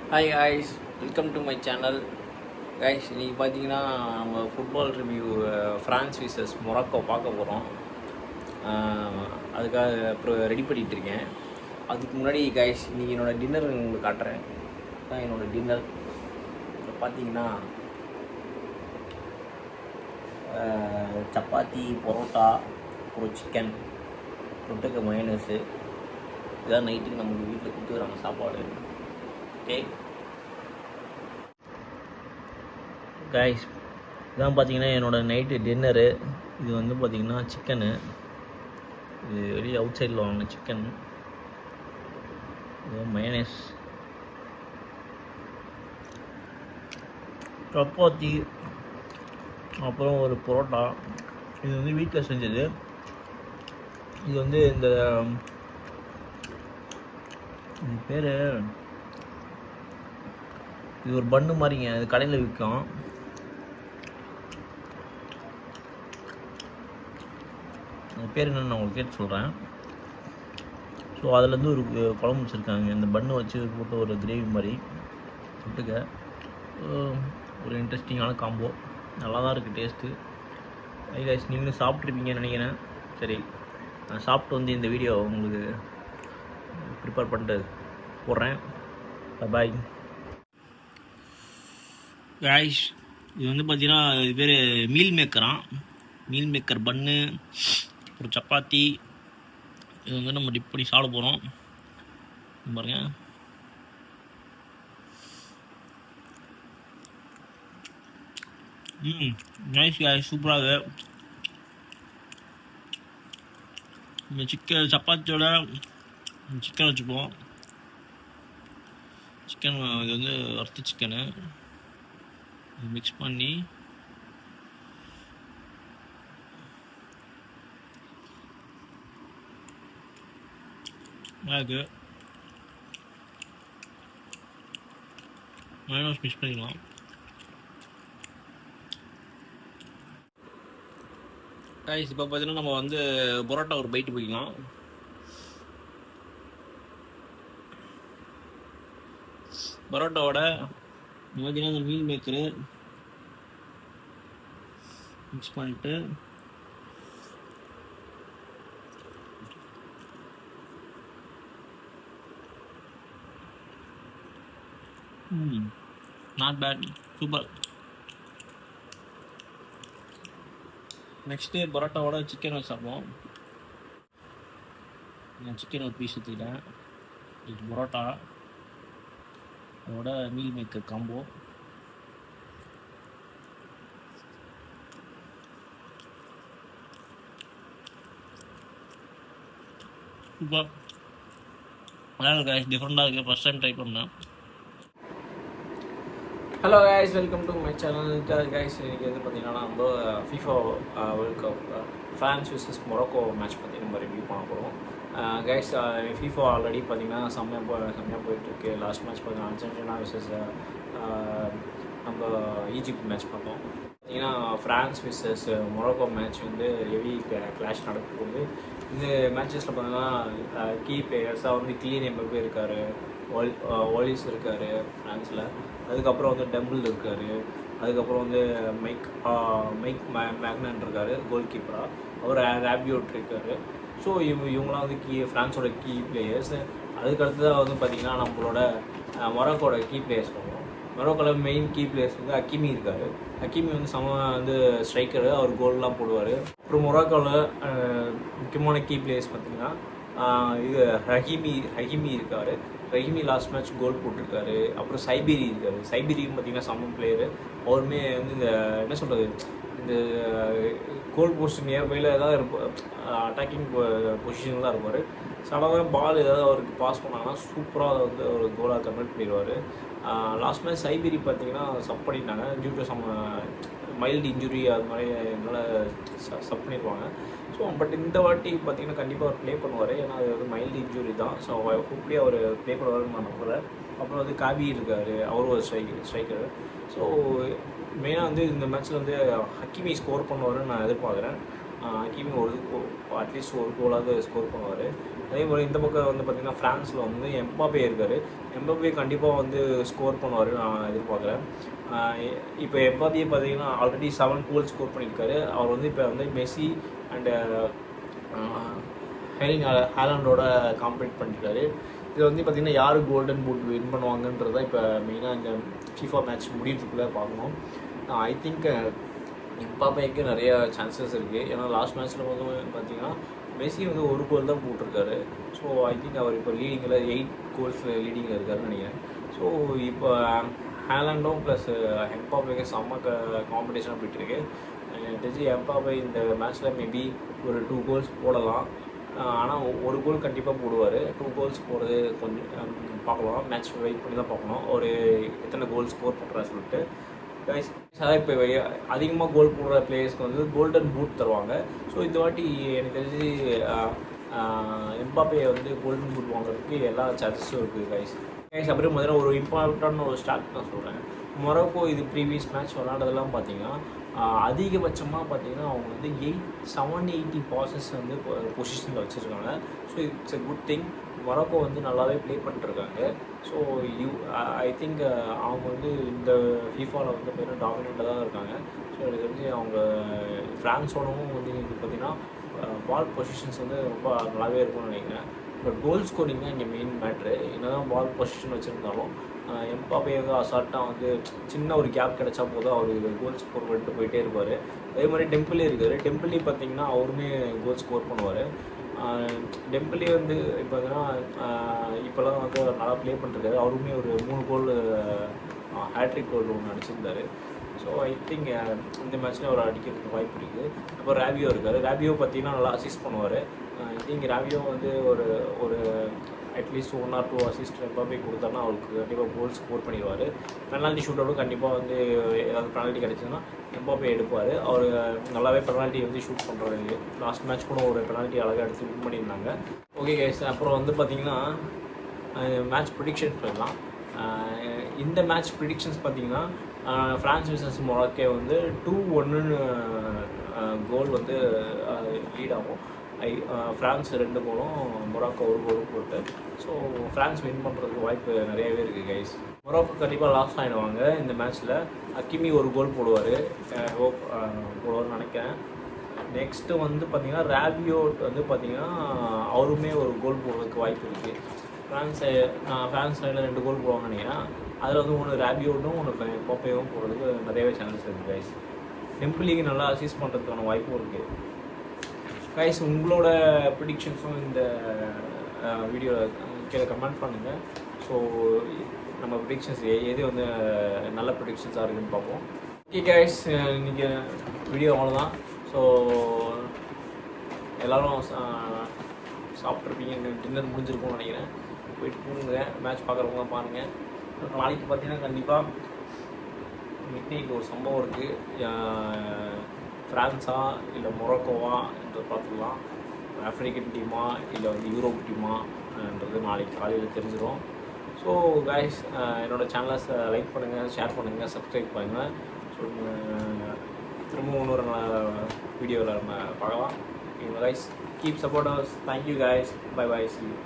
Hi guys, welcome to my channel. Guys, இன்றைக்கி பார்த்தீங்கன்னா நம்ம football review France versus Morocco பார்க்க போகிறோம். அதுக்காக அப்புறம் ரெடி பண்ணிகிட்டு இருக்கேன். அதுக்கு முன்னாடி காய்ஸ், இன்றைக்கி என்னோடய டின்னர் உங்களுக்கு காட்டுறேன். தான் என்னோடய டின்னர். இப்போ பார்த்தீங்கன்னா சப்பாத்தி, பரோட்டா, அப்புறம் சிக்கன், தொட்டுக்க மயோனஸு. இதான் நைட்டுக்கு நமக்கு வீட்டில் கொடுத்துக்கிறாங்க சாப்பாடு. ஓகே கைஸ், இதான் பார்த்தீங்கன்னா என்னோடய நைட்டு டின்னரு. இது வந்து பார்த்திங்கன்னா சிக்கனு. இது வெளியே அவுட் சைடில் வாங்கின சிக்கன். இது மயனேஸ், சப்பாத்தி, அப்புறம் ஒரு பரோட்டா. இது வந்து வீட்டில் செஞ்சது. இது வந்து இந்த பேர், இது ஒரு பன்னு மாதிரிங்க. அது கடையில் விற்கும். அது பேர் என்னென்னு நான் உங்களுக்கு கேட்டு சொல்கிறேன். ஸோ அதுலேருந்து ஒரு குழம்பு வச்சுருக்காங்க. இந்த பன்னு வச்சு போட்டு ஒரு கிரேவி மாதிரி தொட்டுக்க. ஒரு இன்ட்ரெஸ்டிங்கான காம்போ. நல்லா தான் இருக்குது டேஸ்ட்டு. கைஸ், நீங்களும் சாப்பிட்ருப்பீங்கன்னு நினைக்கிறேன். சரி, நான் சாப்பிட்டு வந்து இந்த வீடியோ உங்களுக்கு ப்ரிப்பேர் பண்ணிட்டு போடுறேன். Bye guys. இது வந்து பார்த்தீங்கன்னா இது பேர் மீல் மேக்கரான். மீல் மேக்கர் பன்னு, ஒரு சப்பாத்தி. இது வந்து நம்ம டிப் பண்ணி சாப்பிட போகிறோம். பாருங்க. நைஸ் கைஸ், சூப்பராக இருக்குது. இந்த சிக்கன் சப்பாத்தியோட சிக்கன் வச்சுப்போம். சிக்கன் இது வந்து வறுத்த சிக்கனு மிக்ஸ் பண்ணி அதுக்கு மயோனஸ் மிக்ஸ் பண்ணிக்கலாம். கைஸ், இப்போ பார்த்தீங்கன்னா நம்ம வந்து பரோட்டா ஒரு பைட்டு போய்க்கலாம். பரோட்டாவோட பார்த்தீங்கன்னா இந்த மீல் மேக்கரு மிக்ஸ் பண்ணிவிட்டு நாட் பேட், சூப்பர். நெக்ஸ்ட்டு பரோட்டாவோட சிக்கன் வச்சு சாப்பிடுவோம். நான் சிக்கன் ஒரு பீஸ் ஊற்றிட்டேன். இது பரோட்டா, அதோட மீல் மேக்கர் காம்போ. சூப்பர், நல்லா இருக்கு. டிஃப்ரெண்ட்டாக இருக்குது. ஃபஸ்ட் டைம் ட்ரை பண்ணேன். Hello guys, welcome to my channel. Guys, இன்றைக்கி வந்து பார்த்தீங்கன்னா நம்ம FIFA world cup France versus Morocco match பற்றி நம்ம ரிவ்யூ பண்ண போகிறோம். கைஸ், FIFA ஆல்ரெடி பார்த்தீங்கன்னா செம்மையாக போயிட்டுருக்கு. லாஸ்ட் மேட்ச் பார்த்தீங்கன்னா அர்ஜென்டினா விசஸ் நம்ம ஈஜிப்ட் மேட்ச் பார்த்தோம். பார்த்தீங்கன்னா ஃப்ரான்ஸ் விசஸ் மொராக்கோ மேட்ச் வந்து ஹெவி கிளாஷ் நடக்கும்போது இந்த மேட்சஸில் பார்த்தீங்கன்னா கீ பிளேயர்ஸாக வந்து கிலியன் எம்பாப்பே இருக்கார், ஓலிஸ் இருக்கார் ஃப்ரான்ஸில். அதுக்கப்புறம் வந்து டெம்பிள் இருக்கார். அதுக்கப்புறம் வந்து மைக் மேக்னன் இருக்கார் கோல் கீப்பராக. அவர் ரேபியோட் இருக்கார். ஸோ இவங்களாம் வந்து ஃப்ரான்ஸோட கீ பிளேயர்ஸ். அதுக்கடுத்ததாக வந்து பார்த்திங்கன்னா நம்மளோட மொராக்கோட கீ பிளேயர்ஸ் பண்ணுவோம். மொராக்கோவில் மெயின் கீ பிளேயர்ஸ் வந்து ஹக்கீமி இருக்கார். ஹக்கீமி வந்து வந்து ஸ்ட்ரைக்கரு. அவர் கோல்லாம் போடுவார். அப்புறம் மொராக்கோவில் முக்கியமான கீ பிளேயர்ஸ் பார்த்திங்கன்னா இது ரஹீமி இருக்கார். ரஹீமி லாஸ்ட் மேட்ச் கோல் போட்டிருக்காரு. அப்புறம் சைபீரி இருக்கார். சைபீரியும் பார்த்திங்கன்னா சம பிளேயரு. அவருமே வந்து இந்த என்ன சொல்கிறது, இந்த கோல் போஸ்ட் நியர்பையில் ஏதாவது இருப்பார், அட்டாக்கிங் பொசிஷனில் தான் இருப்பார். சடனாக பால் ஏதாவது அவருக்கு பாஸ் பண்ணாங்கன்னா சூப்பராக அதை வந்து ஒரு கோலாக கன்வெர்ட் பண்ணிடுவார். லாஸ்ட் மேட்ச் சைபீரி பார்த்திங்கன்னா சப் பண்ணிட்டாங்க due to some mild injury. அது மாதிரி என்னால் சப் பண்ணிடுவாங்க. ஸோ பட் இந்த வாட்டி பார்த்திங்கன்னா கண்டிப்பாக அவர் ப்ளே பண்ணுவார். ஏன்னா அது வந்து மைல்டு இன்ஜுரி தான். ஸோ ஹோப்லி அவர் ப்ளே பண்ணுவாருன்னு நான் நம்புகிறேன். அப்புறம் வந்து காபி இருக்கார், அவரும் ஒரு ஸ்ட்ரைக்கர். ஸோ மெயினாக வந்து இந்த மேட்ச்சில் வந்து ஹக்கீமி ஸ்கோர் பண்ணுவாருன்னு நான் எதிர்பார்க்குறேன். ஹக்கீமி அட்லீஸ்ட் ஒரு கோலாவது ஸ்கோர் பண்ணுவார். அதே மாதிரி இந்த பக்கம் வந்து பார்த்திங்கன்னா ஃப்ரான்ஸில் வந்து எம்பாப்பே இருக்கார். எம்பாப்பே கண்டிப்பாக வந்து ஸ்கோர் பண்ணுவார் நான் எதிர்பார்க்குறேன். இப்போ எம்பாப்பே பார்த்திங்கன்னா ஆல்ரெடி 7 கோல் ஸ்கோர் பண்ணியிருக்காரு. அவர் வந்து இப்போ வந்து மெஸ்ஸி அண்டு ஹாலண்டோட காம்பீட் பண்ணியிருக்காரு. இது வந்து பார்த்திங்கன்னா யார் கோல்டன் பூட் வின் பண்ணுவாங்கன்றது தான் இப்போ மெயினாக இந்த FIFA மேட்ச் முடியறதுக்குள்ளே பார்க்கணும். ஐ திங்க் எம்பாப்பேக்கு நிறைய சான்சஸ் இருக்குது. ஏன்னா லாஸ்ட் மேட்ச்சில் வந்து பார்த்திங்கன்னா மெஸ்ஸி வந்து ஒரு கோல் தான் போட்டிருக்காரு. ஸோ ஐ திங்க் அவர் இப்போ லீடிங்கில் 8 கோல்ஸ் லீடிங்கில் இருக்காருன்னு நினைக்கிறேன். ஸோ இப்போ ஹாலண்டும் ப்ளஸ் எம்பாப்பேக்கு செம்ம காம்படிஷனாக போயிட்டுருக்கு. எனக்கு தெரிஞ்சு எம்பாப்பே இந்த மேட்ச்சில் மேபி ஒரு 2 கோல்ஸ் போடலாம். ஆனால் ஒரு கோல் கண்டிப்பாக போடுவார். 2 கோல்ஸ் போடுறது கொஞ்சம் பார்க்கலாம். மேட்ச் வெயிட் பண்ணி தான் பார்க்கணும் ஒரு எத்தனை கோல் ஸ்கோர் பண்ணுறான்னு சொல்லிட்டு. கைஸ் அதான் இப்போ அதிகமாக கோல் போடுற பிளேயர்ஸ்க்கு வந்து கோல்டன் பூட் தருவாங்க. ஸோ இந்த வாட்டி எனக்கு தெரிஞ்சு எம்பாப்பே வந்து கோல்டன் பூட் வாங்குறதுக்கு எல்லா சான்சஸும் இருக்குது கைஸ். அப்புறம் பார்த்தீங்கன்னா ஒரு இம்பார்ட்டன்டான ஒரு ஸ்டார்ட் நான் சொல்கிறேன். மொரோக்கோ இது ப்ரீவியஸ் மேட்ச் விளாண்டதெல்லாம் பார்த்தீங்கன்னா அதிகபட்சமாக பார்த்தீங்கன்னா அவங்க வந்து 780 பாசஸ் வந்து பொசிஷனில் வச்சுருக்காங்க. So it's a good thing. Morocco வந்து நல்லாவே ப்ளே பண்ணிட்டுருக்காங்க. ஸோ ஐ திங்க் அவங்க வந்து இந்த ஃபீஃபாவில் வந்து பார்த்தீங்கன்னா டாமினண்ட்டாக தான் இருக்காங்க. ஸோ எனக்கு தெரிஞ்சு அவங்க ஃப்ரான்ஸோடவும் வந்து பார்த்திங்கன்னா பால் பொசிஷன்ஸ் வந்து ரொம்ப நல்லாவே இருக்கும்னு நினைக்கிறேன். பட் கோல் ஸ்கோரிங் தான் இங்கே மெயின் மேட்ரு. என்ன தான் பால் பொசிஷன் வச்சுருந்தாலும் எம்பாப்பே வந்து அசால்ட்டாக வந்து சின்ன ஒரு கேப் கிடச்சா போதும் அவர் கோல் ஸ்கோர் பண்ணிட்டு போயிட்டே இருப்பார். அதே மாதிரி டெம்பிளே இருக்கார். டெம்பிளே பார்த்திங்கன்னா அவருமே கோல் ஸ்கோர் பண்ணுவார். டெம்பிளே வந்து இப்போ இப்போலாம் வந்து நல்லா ப்ளே பண்ணிருக்காரு. அவருமே ஒரு 3 கோல் ஹேட்ரிக் கோல் ஒன்று அடிச்சிருந்தார். ஸோ ஐ திங்க் இந்த மேட்ச்லேயும் அவர் அடிக்கிறதுக்கு வாய்ப்பு இருக்குது. அப்புறம் ராபியோ இருக்கார். ராபியோ பார்த்திங்கன்னா நல்லா அசிஸ்ட் பண்ணுவார். ஐ திங்க் ராபியோ வந்து ஒரு அட்லீஸ்ட் 1 or 2 அசிஸ்ட் எம்பாப்பே கொடுத்தாருன்னா அவருக்கு கண்டிப்பாக கோல் ஸ்கோர் பண்ணிடுவார். பெனால்ட்டி ஷூட் அவுட்டும் கண்டிப்பாக வந்து ஏதாவது பெனால்ட்டி கிடச்சிதுன்னா எம்பாப்பே எடுப்பார். அவர் நல்லாவே பெனால்ட்டி வந்து ஷூட் பண்ணுறாரு. லாஸ்ட் மேட்ச் கூட ஒரு பெனால்ட்டி அழகாக எடுத்து வின் பண்ணியிருந்தாங்க. ஓகே கைஸ், அப்புறம் வந்து பார்த்திங்கன்னா மேட்ச் ப்ரிடிக்ஷன்ஸ் பண்ணலாம். இந்த மேட்ச் ப்ரிடிக்ஷன்ஸ் பார்த்திங்கன்னா ஃப்ரான்ஸ் vs மொராக்கோ வந்து 2-1 கோல் வந்து லீட் ஆகும். ஃப்ரான்ஸ் 2 கோலும் மொராக்கோ 1 கோலும் போட்டு. ஸோ ஃப்ரான்ஸ் வின் பண்ணுறதுக்கு வாய்ப்பு நிறையவே இருக்குது கைஸ். மொராக்கோ கண்டிப்பாக லாஸ் ஆகிடுவாங்க இந்த மேட்ச்சில். ஹக்கீமி 1 கோல் போடுவார். ஹோப் போடுவார்னு நினைக்கிறேன். நெக்ஸ்ட்டு வந்து பார்த்திங்கன்னா ராபியோ வந்து பார்த்திங்கன்னா அவருமே 1 கோல் போடுறதுக்கு வாய்ப்பு இருக்குது. ஃப்ரான்ஸ் சைடில் 2 கோல் போடுவாங்கன்னு நினைக்கிறேன். அதில் வந்து 1 ராபியோட்டும் 1 எம்பாப்பேவும் போடுறதுக்கு நிறையவே சான்சஸ் இருக்குது கைஸ். டெம்பிளிக்கு நல்லா அசிஸ்ட் பண்ணுறதுக்கான வாய்ப்பும் இருக்குது கைஸ். உங்களோட ப்ரிடிக்ஷன்ஸும் இந்த வீடியோவில் கீழே கமெண்ட் பண்ணுங்கள். ஸோ நம்ம ப்ரிடிக்ஷன்ஸ் எது வந்து நல்ல ப்ரிடிக்ஷன்ஸாக இருக்குதுன்னு பார்ப்போம். ஓகே கைஸ், இன்றைக்கி வீடியோ அவ்வளோதான். ஸோ எல்லோரும் சாப்பிட்ருப்பீங்க. டின்னர் முடிஞ்சிருக்கும்னு நினைக்கிறேன். போயிட்டு தூங்குங்க. மேட்ச் பார்க்குறவங்களாம் பாருங்கள். நாளைக்கு பார்த்தீங்கன்னா கண்டிப்பாக மிட்நைட் ஒரு சம்பவம் இருக்குது. ஃப்ரான்ஸா இல்லை மொராக்கோவா என்று பார்த்துக்கலாம். ஆஃப்ரிக்கன் டீமா இல்லை வந்து யூரோப் டீமான்றது நாளைக்கு காலையில் தெரிஞ்சிடும். ஸோ கைஸ், என்னோடய சேனலை லைக் பண்ணுங்கள், ஷேர் பண்ணுங்கள், சப்ஸ்கிரைப் பண்ணுங்கள். ஸோ திரும்பவும் இன்னொரு வீடியோவில் நம்ம பார்க்கலாம். Guys, keep support us. Thank you guys. Bye bye. See you.